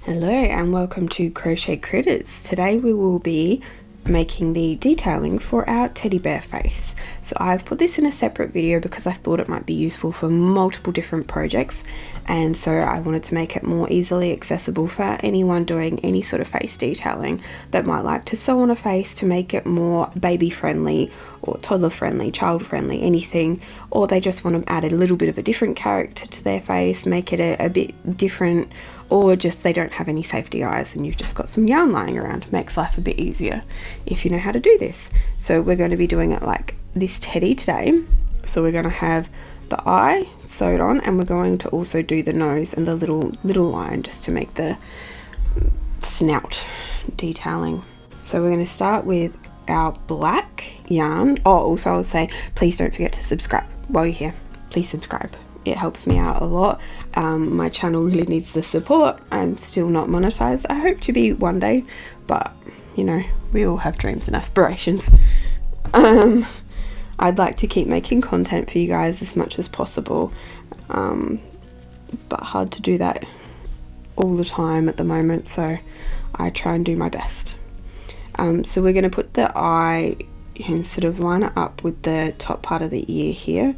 Hello and welcome to Crochet Critters. Today we will be making the detailing for our teddy bear face. So I've put this in a separate video because I thought it might be useful for multiple different projects, and so I wanted to make it more easily accessible for anyone doing any sort of face detailing that might like to sew on a face to make it more baby friendly or toddler friendly, child friendly, anything, or they just want to add a little bit of a different character to their face, make it a bit different, or just they don't have any safety eyes and you've just got some yarn lying around. Makes life a bit easier if you know how to do this. So we're going to be doing it like this teddy today. So we're going to have the eye sewed on, and we're going to also do the nose and the little line just to make the snout detailing. So we're going to start with our black yarn. Oh, also I'll say please don't forget to subscribe while you're here. Please subscribe. It helps me out a lot. My channel really needs the support. I'm still not monetized. I hope to be one day, but you know, we all have dreams and aspirations. I'd like to keep making content for you guys as much as possible, but hard to do that all the time at the moment, so I try and do my best. So we're going to put the eye and sort of line it up with the top part of the ear here.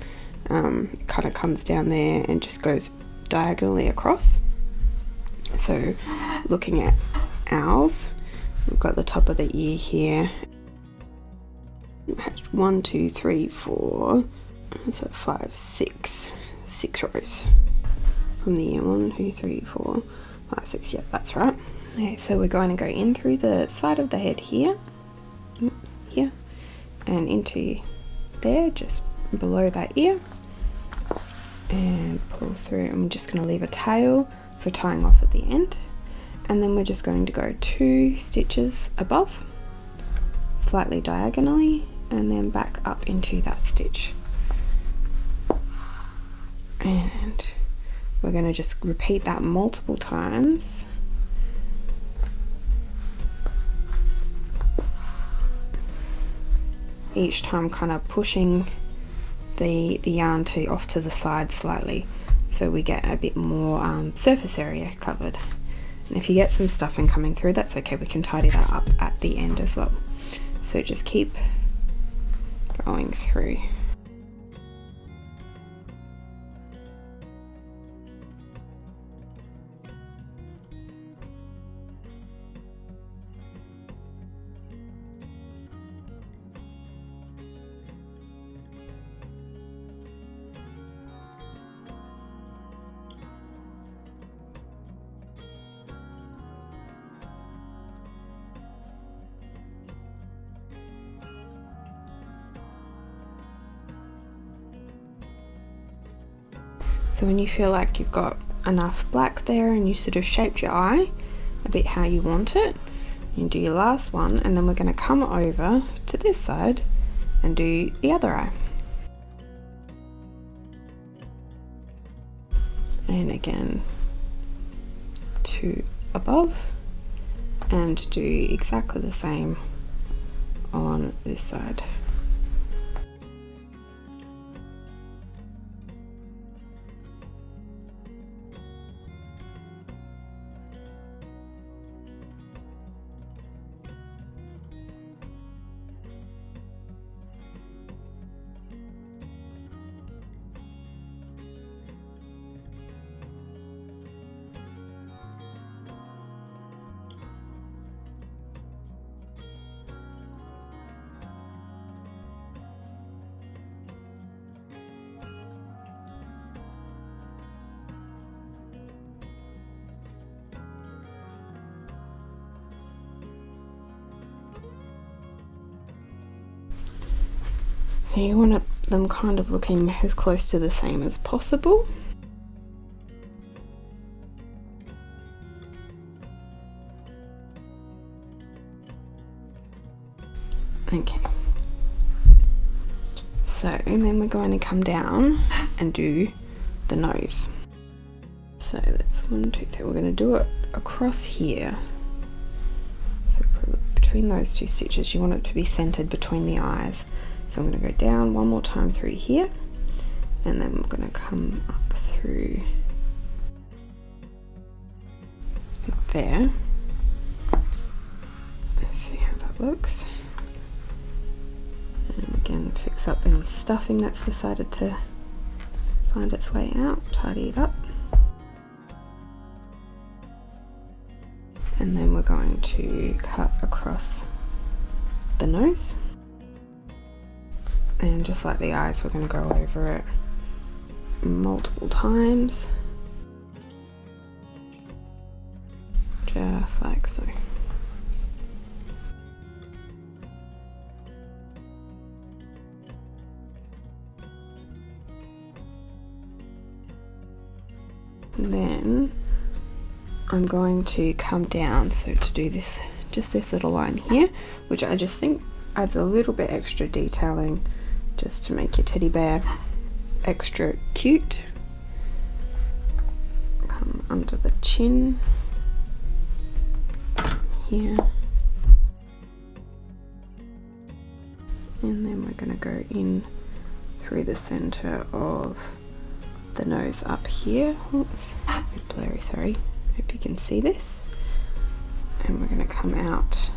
It kind of comes down there and just goes diagonally across. So looking at ours, we've got the top of the ear here. 1, 2, 3, 4, so 5, 6 rows from the ear. 1, 2, 3, 4, 5, 6. Yeah, that's right. Okay, so we're going to go in through the side of the head here, oops, here, and into there, just below that ear, and pull through. I'm just going to leave a tail for tying off at the end, and then we're just going to go 2 stitches above, slightly diagonally, and then back up into that stitch. And we're going to just repeat that multiple times. Each time kind of pushing the yarn off to the side slightly, so we get a bit more surface area covered. And if you get some stuffing coming through, that's okay, we can tidy that up at the end as well. So just keep going through. So when you feel like you've got enough black there and you sort of shaped your eye a bit how you want it, you do your last one, and then we're going to come over to this side and do the other eye. And again, 2 above, and do exactly the same on this side. So you want them kind of looking as close to the same as possible. Okay. So, and then we're going to come down and do the nose. So that's 1, 2, 3. We're going to do it across here. So between those 2 stitches, you want it to be centered between the eyes. So I'm going to go down one more time through here, and then we're going to come up through there. Let's see how that looks. And again, fix up any stuffing that's decided to find its way out, tidy it up. And then we're going to cut across the nose. And just like the eyes, we're going to go over it multiple times. Just like so. And then I'm going to come down, so to do this, just this little line here, which I just think adds a little bit extra detailing just to make your teddy bear extra cute. Come under the chin here, and then we're going to go in through the center of the nose up here. Oops, a bit blurry, sorry. Hope you can see this. And we're going to come out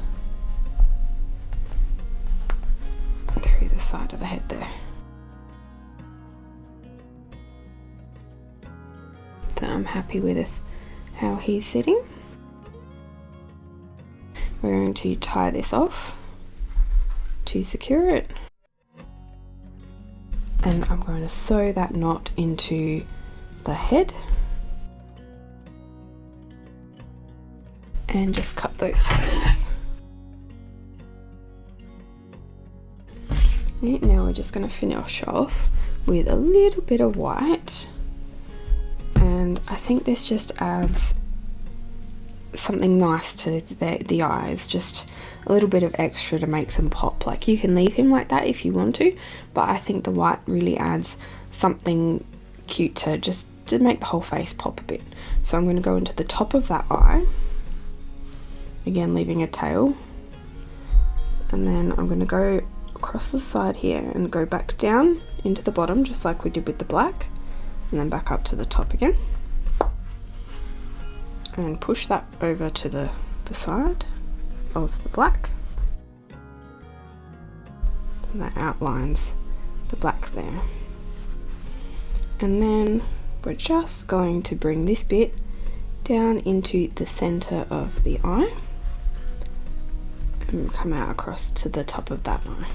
through the side of the head there. So I'm happy with how he's sitting. We're going to tie this off to secure it. And I'm going to sew that knot into the head. And just cut those tails. Now we're just going to finish off with a little bit of white, and I think this just adds something nice to the eyes, just a little bit of extra to make them pop. Like, you can leave him like that if you want to, but I think the white really adds something cute to make the whole face pop a bit. So I'm going to go into the top of that eye, again leaving a tail, and then I'm going to go across the side here and go back down into the bottom just like we did with the black, and then back up to the top again, and push that over to the side of the black, and that outlines the black there. And then we're just going to bring this bit down into the center of the eye and come out across to the top of that eye.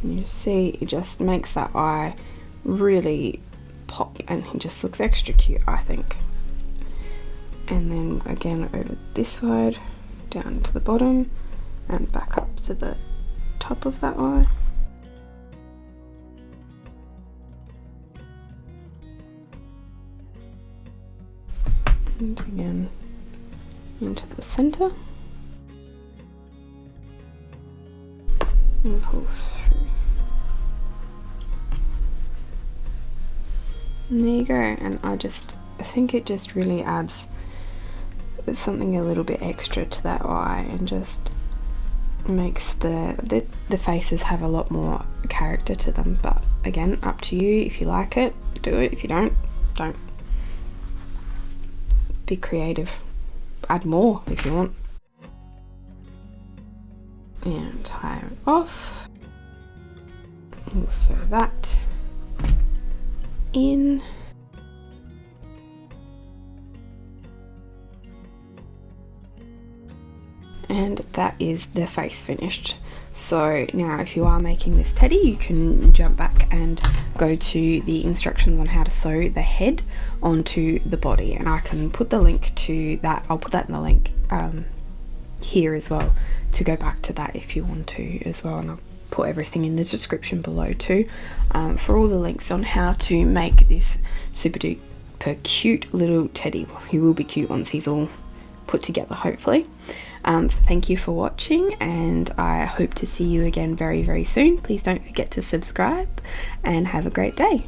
And you see, it just makes that eye really pop, and he just looks extra cute, I think. And then again over this side, down to the bottom and back up to the top of that eye. And again into the center and pull through. And there you go. And I think it just really adds something a little bit extra to that eye, and just makes the faces have a lot more character to them. But again, up to you. If you like it, do it. If you don't, don't. Be creative. Add more if you want. And tie it off. Also that in. And that is the face finished. So now if you are making this teddy, you can jump back and go to the instructions on how to sew the head onto the body, and I can put the link to that. I'll put that in the link here as well, to go back to that if you want to as well, and I'll put everything in the description below too, for all the links on how to make this super duper cute little teddy. Well, he will be cute once he's all put together, hopefully. So thank you for watching, and I hope to see you again very, very soon. Please don't forget to subscribe, and have a great day.